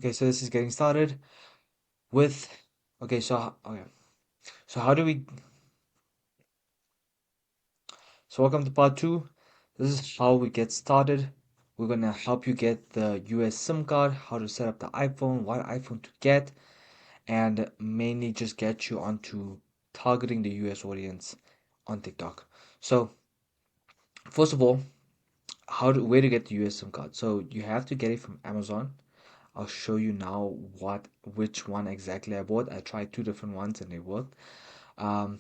Okay, so this is getting started with. Okay, so how do we? So welcome to part two. This is how we get started. We're gonna help you get the US SIM card, how to set up the iPhone, what iPhone to get, and mainly just get you onto targeting the US audience on TikTok. So first of all, where to get the US SIM card? So you have to get it from Amazon. I'll show you now which one exactly I bought. I tried two different ones and they worked. Um,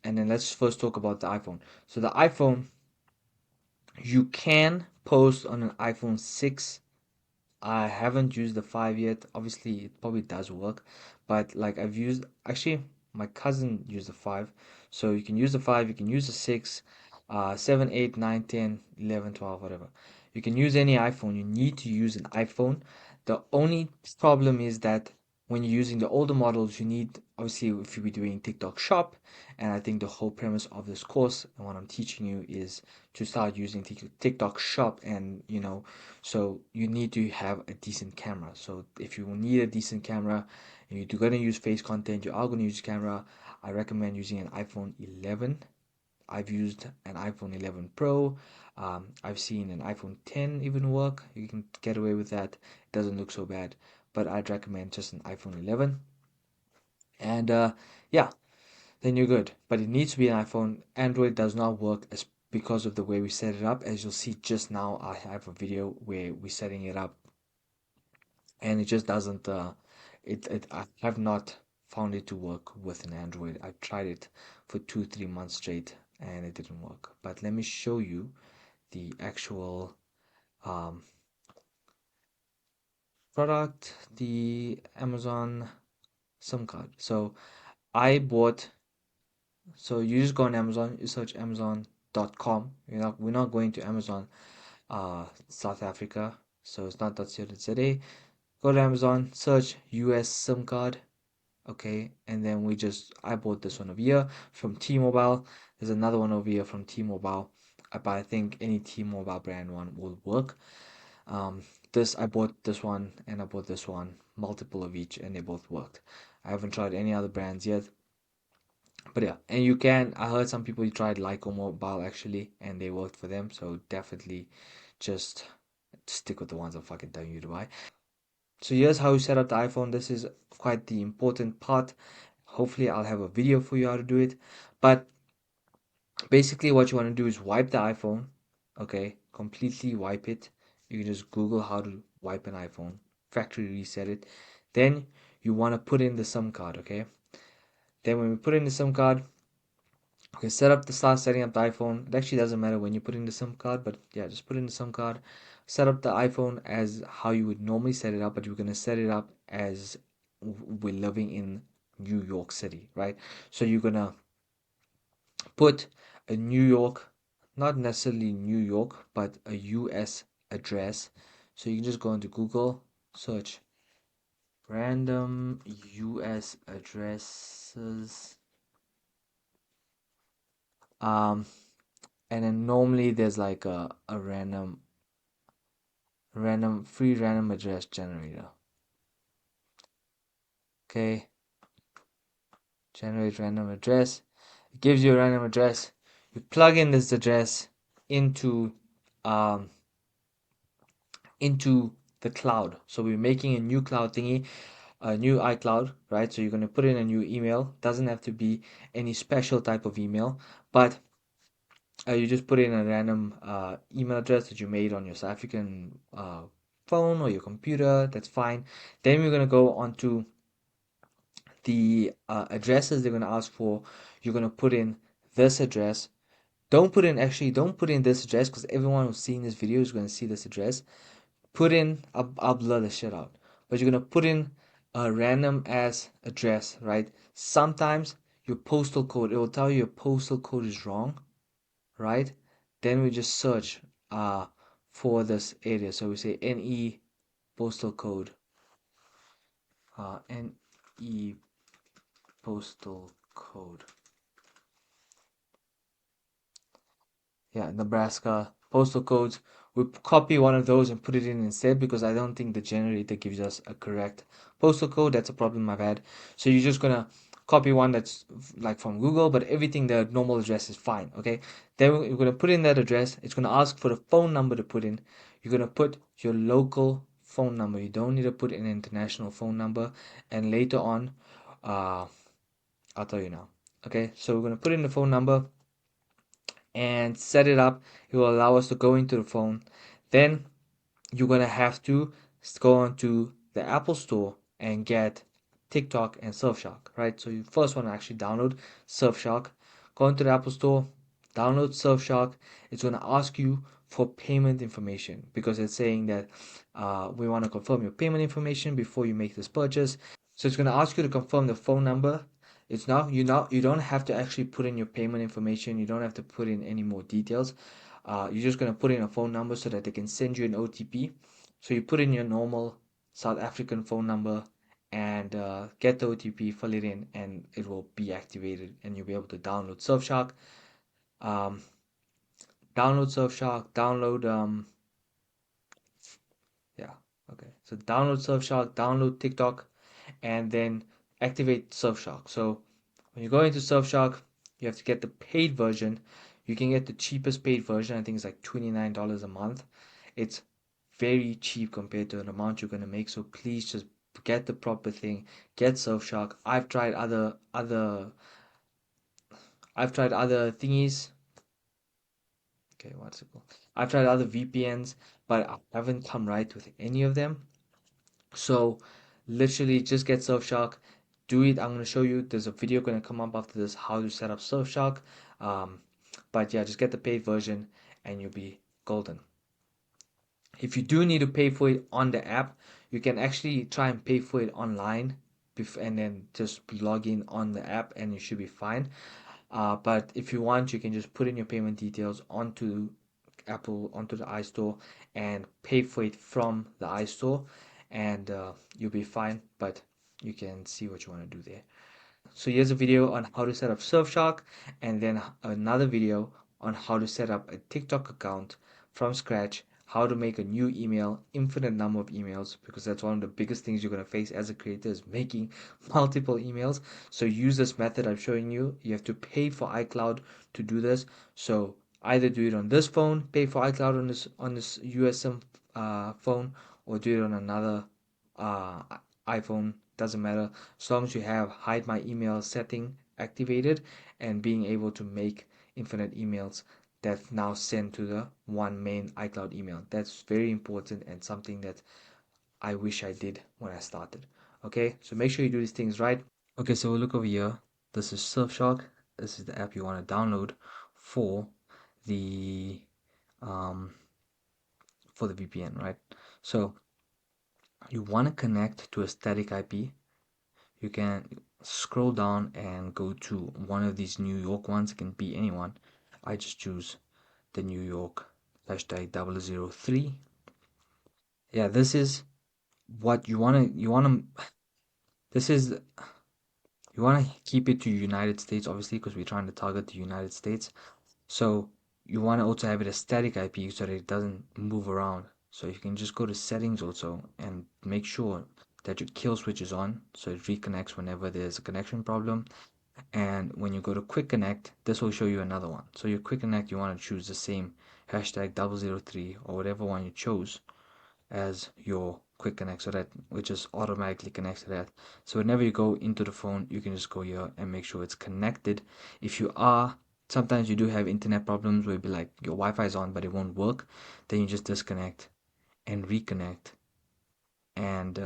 and then let's first talk about the iPhone. So the iPhone, you can post on an iPhone 6. I haven't used the 5 yet. Obviously, it probably does work, but like I've used actually my cousin used the 5. So you can use the 5, you can use the 6, 7, 8, 9, 10, 11, 12, whatever. You can use any iPhone. You need to use an iPhone. The only problem is that when you're using the older models, you need obviously if you'll be doing TikTok Shop, and I think the whole premise of this course and what I'm teaching you is to start using TikTok Shop, and so you need to have a decent camera. So if you need a decent camera and you're going to use face content, you are going to use camera, I recommend using an iPhone 11. I've used an iPhone 11 Pro. I've seen an iPhone 10 even work. You can get away with that. It doesn't look so bad. But I'd recommend just an iPhone 11. And yeah, then you're good. But it needs to be an iPhone. Android does not work as because of the way we set it up. As you'll see just now, I have a video where we're setting it up, and it just doesn't. I have not found it to work with an Android. I tried it for 2 3 months straight, and it didn't work. But let me show you the actual um, product, the Amazon SIM card. So I bought. So you just go on Amazon, you search Amazon.com. We're not going to Amazon South Africa, so it's not .co.za. Go to Amazon, search US SIM card, okay, and then I bought this one over here from T-Mobile. There's another one over here from T-Mobile, but I think any T-Mobile brand one will work. This I bought this one and I bought this one, multiple of each, and they both worked. I haven't tried any other brands yet, but yeah, and you can. I heard some people tried Lyco Mobile actually, and they worked for them. So definitely, just stick with the ones I'm fucking telling you to buy. So here's how you set up the iPhone. This is quite the important part. Hopefully, I'll have a video for you how to do it. But basically, what you want to do is wipe the iPhone. Okay, completely wipe it. You can just Google how to wipe an iPhone, factory reset it. Then you want to put in the SIM card. Okay. Then when we put in the SIM card, okay, start setting up the iPhone. It actually doesn't matter when you put in the SIM card, but yeah, just put in the SIM card. Set up the iPhone as how you would normally set it up, but you're gonna set it up as we're living in New York City, right? So you're gonna put a New York, not necessarily New York, but a US address. So you can just go into Google, search random US addresses. Um, and then normally there's like a free random address generator. Okay, generate random address. It gives you a random address. You plug in this address into um into the cloud. So we're making a new cloud thingy, a new iCloud, right? So you're gonna put in a new email. Doesn't have to be any special type of email, but you just put in a random email address that you made on your South African phone or your computer. That's fine. Then we're gonna go onto the addresses they're gonna ask for. You're gonna put in this address. Don't put in this address because everyone who's seeing this video is gonna see this address. I'll blur the shit out, but you're gonna put in a random ass address, right? Sometimes your postal code, it will tell you your postal code is wrong, right? Then we just search for this area. So we say NE postal code, NE postal code. Yeah, Nebraska. postal codes. We copy one of those and put it in instead because I don't think the generator gives us a correct postal code. That's a problem I've had. So you're just gonna copy one that's like from Google, but everything the normal address is fine. Okay. Then you're gonna put in that address. It's gonna ask for the phone number to put in. You're gonna put your local phone number. You don't need to put an international phone number. And later on, uh, I'll tell you now. Okay. So we're gonna put in the phone number and set it up. It will allow us to go into the phone. Then you're gonna have to go onto the Apple Store and get TikTok and Surfshark, right? So you first want to actually download Surfshark. Go into the Apple Store, download Surfshark. It's gonna ask you for payment information because it's saying that we want to confirm your payment information before you make this purchase. So it's going to ask you to confirm the phone number. It's not you don't have to actually put in your payment information. You don't have to put in any more details. You're just going to put in a phone number so that they can send you an OTP. So you put in your normal South African phone number and get the OTP, fill it in, and it will be activated, and you'll be able to download Surfshark. Um, download Surfshark. Yeah, okay. So download Surfshark, download TikTok, and then activate Surfshark. So when you go into Surfshark, you have to get the paid version. You can get the cheapest paid version. I think it's like $29 a month. It's very cheap compared to an amount you're gonna make. So please just get the proper thing. Get Surfshark. I've tried other thingies. Okay, what's it called? I've tried other VPNs, but I haven't come right with any of them. So literally just get Surfshark, do it. I'm gonna show you. There's a video gonna come up after this how to set up Surfshark. Um, but yeah, just get the paid version and you'll be golden. If you do need to pay for it on the app, you can actually try and pay for it online and then just log in on the app and you should be fine. But if you want, you can just put in your payment details onto onto the iStore and pay for it from the iStore, and you'll be fine. But you can see what you want to do there. So here's a video on how to set up Surfshark, and then another video on how to set up a TikTok account from scratch, how to make a new email, infinite number of emails, because that's one of the biggest things you're going to face as a creator is making multiple emails. So use this method I'm showing you. You have to pay for iCloud to do this. So either do it on this phone, pay for iCloud on this USM phone, or do it on another uh, iPhone. Doesn't matter as long as you have hide my email setting activated and being able to make infinite emails that now send to the one main iCloud email. That's very important and something that I wish I did when I started. Okay, so make sure you do these things right. Okay, so we'll look over here. This is Surfshark. This is the app you want to download for the um, VPN, right? So you want to connect to a static IP. You can scroll down and go to one of these New York ones. It can be anyone. I just choose the New York #003. Yeah, this is what this is you wanna keep it to United States, obviously, because we're trying to target the United States. So you wanna also have it a static IP so that it doesn't move around. So you can just go to settings also and make sure that your kill switch is on so it reconnects whenever there's a connection problem. And when you go to quick connect, this will show you another one. So your quick connect, you want to choose the same #003 or whatever one you chose as your quick connect, so that it just automatically connects to that. So whenever you go into the phone, you can just go here and make sure it's connected. If you are, sometimes you do have internet problems where it be like your Wi-Fi is on but it won't work, then you just disconnect and reconnect, and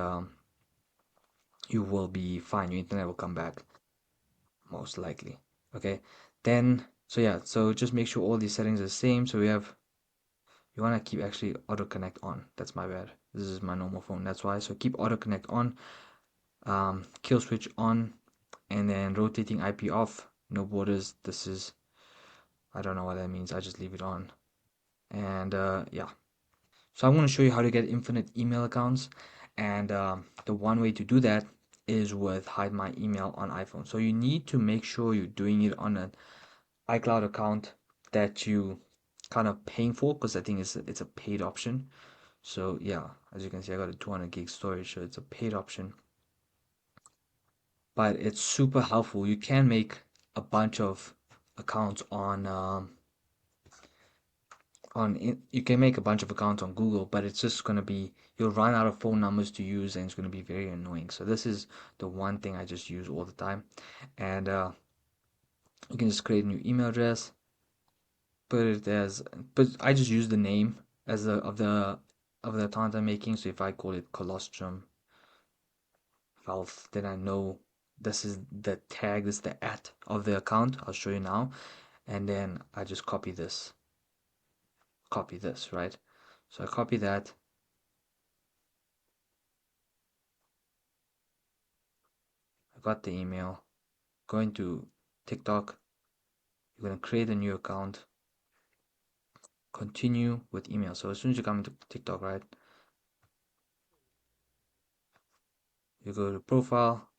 you will be fine. Your internet will come back most likely. Okay, then so yeah, so just make sure all these settings are the same. So we have, you want to keep actually auto connect on. That's my bad. This is my normal phone, that's why. So keep auto connect on, kill switch on, and then rotating IP off, no borders. This is, I don't know what that means, I just leave it on. And yeah, so I'm going to show you how to get infinite email accounts, and the one way to do that is with hide my email on iPhone. So you need to make sure you're doing it on an iCloud account that you kind of paying for because I think it's a paid option. So yeah, as you can see, I got a 200 gig storage, so it's a paid option, but it's super helpful. You can make a bunch of accounts you can make a bunch of accounts on Google, but it's just gonna be you'll run out of phone numbers to use, and it's gonna be very annoying. So this is the one thing I just use all the time, and you can just create a new email address, put it as, but I just use the name as the account I'm making. So if I call it colostrum health, then I know this is the tag, this is the at of the account. I'll show you now, and then I just copy this, right? So I copy that. I got the email. Going to TikTok. You're gonna create a new account. Continue with email. So as soon as you come into TikTok, right, you go to profile,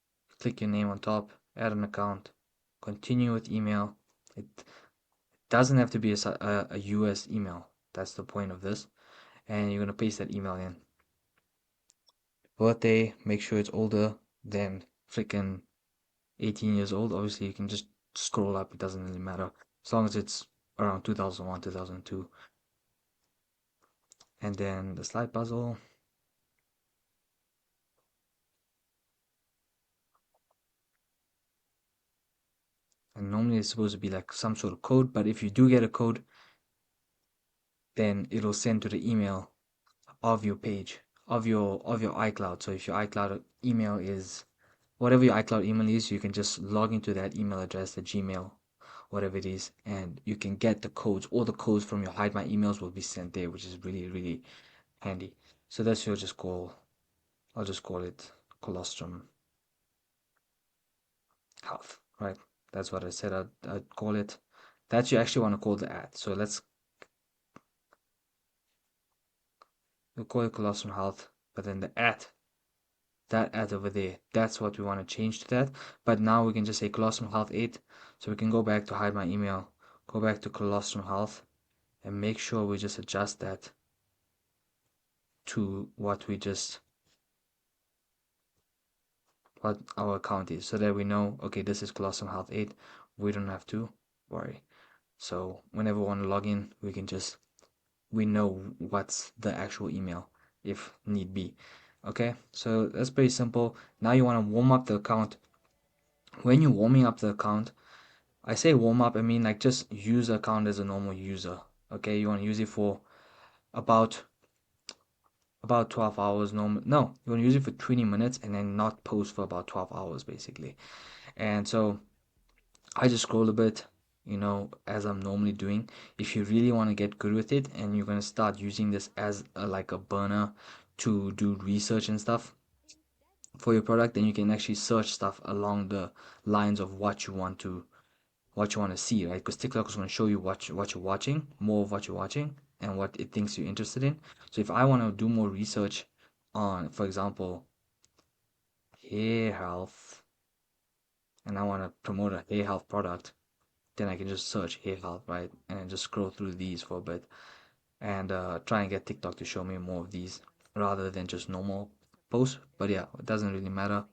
click your name on top, add an account, continue with email. It doesn't have to be a US email. That's the point of this. And you're gonna paste that email in. Birthday, make sure it's older than freaking 18 years old. Obviously, you can just scroll up, it doesn't really matter. As long as it's around 2001, 2002. And then the slide puzzle. And normally it's supposed to be like some sort of code, but if you do get a code, then it'll send to the email of your page, of your iCloud. So if your iCloud email is whatever your iCloud email is, you can just log into that email address, the Gmail, whatever it is, and you can get the codes. All the codes from your Hide My Emails will be sent there, which is really, really handy. So that's what I'll just call it colostrum health, right? That's what I said I'd call it. That you actually want to call the ad. So we'll call it colostrum health, but then the ad, that ad over there, that's what we want to change to that. But now we can just say colostrum health 8. So we can go back to hide my email, go back to colostrum health, and make sure we just adjust that to what our account is, so that we know, okay, this is colostrum health 8. We don't have to worry. So whenever we want to log in, we know what's the actual email if need be. Okay, so that's pretty simple. Now you want to warm up the account. When you're warming up the account, I say warm up, I mean like just use the account as a normal user. Okay, you want to use it for about 12 hours normal. No, you want to use it for 20 minutes and then not post for about 12 hours basically. And so I just scroll a bit, as I'm normally doing. If you really want to get good with it and you're going to start using this as like a burner to do research and stuff for your product, then you can actually search stuff along the lines of what you want to see, right? Because TikTok is going to show you what you're watching, more of what you're watching, and what it thinks you're interested in. So if I want to do more research on, for example, hair health, and I want to promote a hair health product, then I can just search hair health, right? And just scroll through these for a bit and try and get TikTok to show me more of these rather than just normal posts. But yeah, it doesn't really matter.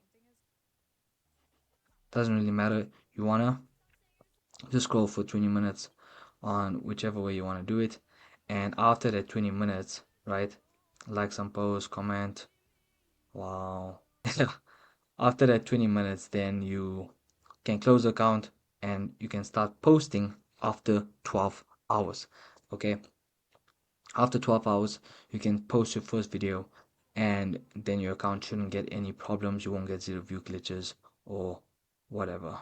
Doesn't really matter. You wanna just scroll for 20 minutes on whichever way you want to do it. And after that 20 minutes, right? Like some post, comment. Wow. After that 20 minutes, then you can close the account and you can start posting after 12 hours. Okay. After 12 hours, you can post your first video and then your account shouldn't get any problems. You won't get zero view glitches or whatever.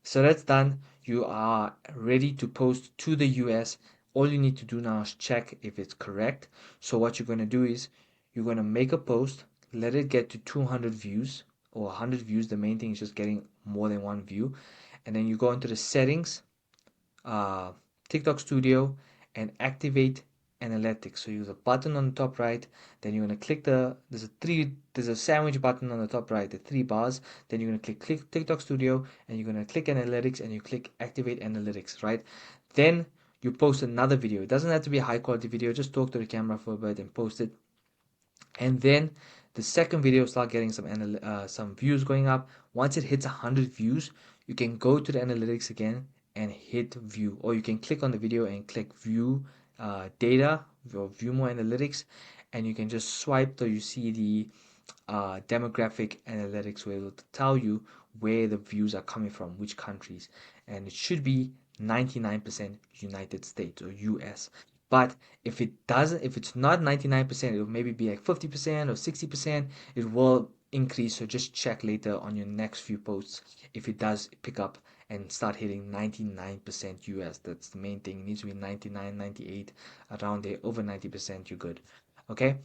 So that's done. You are ready to post to the US. All you need to do now is check if it's correct. So what you're going to do is you're going to make a post, let it get to 200 views or 100 views. The main thing is just getting more than one view. And then you go into the settings, uh, TikTok Studio, and activate analytics. So use a button on the top right, then you're gonna click there's a sandwich button on the top right, the three bars. Then you're gonna click TikTok Studio, and you're gonna click analytics, and you click activate analytics, right? Then You post another video. It doesn't have to be a high quality video. Just talk to the camera for a bit and post it. And then the second video start getting some views going up. Once it hits 100 views, you can go to the analytics again and hit view, or you can click on the video and click view data or view more analytics, and you can just swipe till you see the demographic analytics where it will tell you where the views are coming from, which countries, and it should be 99% United States or US. But if it's not 99%, it will maybe be like 50% or 60%. It will increase. So just check later on your next few posts if it does pick up and start hitting 99% US. That's the main thing. It needs to be 99, 98, around there. Over 90%, you're good. Okay.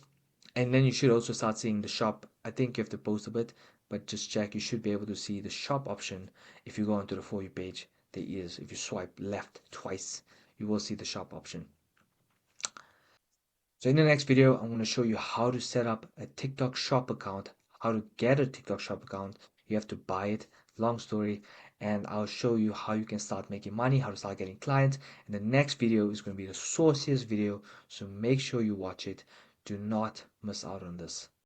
And then you should also start seeing the shop. I think you have to post a bit, but just check. You should be able to see the shop option if you go onto the For You page. There is. If you swipe left twice, you will see the shop option. So in the next video, I'm going to show you how to set up a TikTok shop account, how to get a TikTok shop account. You have to buy it, long story, and I'll show you how you can start making money, how to start getting clients. And the next video is going to be the sauciest video, so make sure you watch it. Do not miss out on this.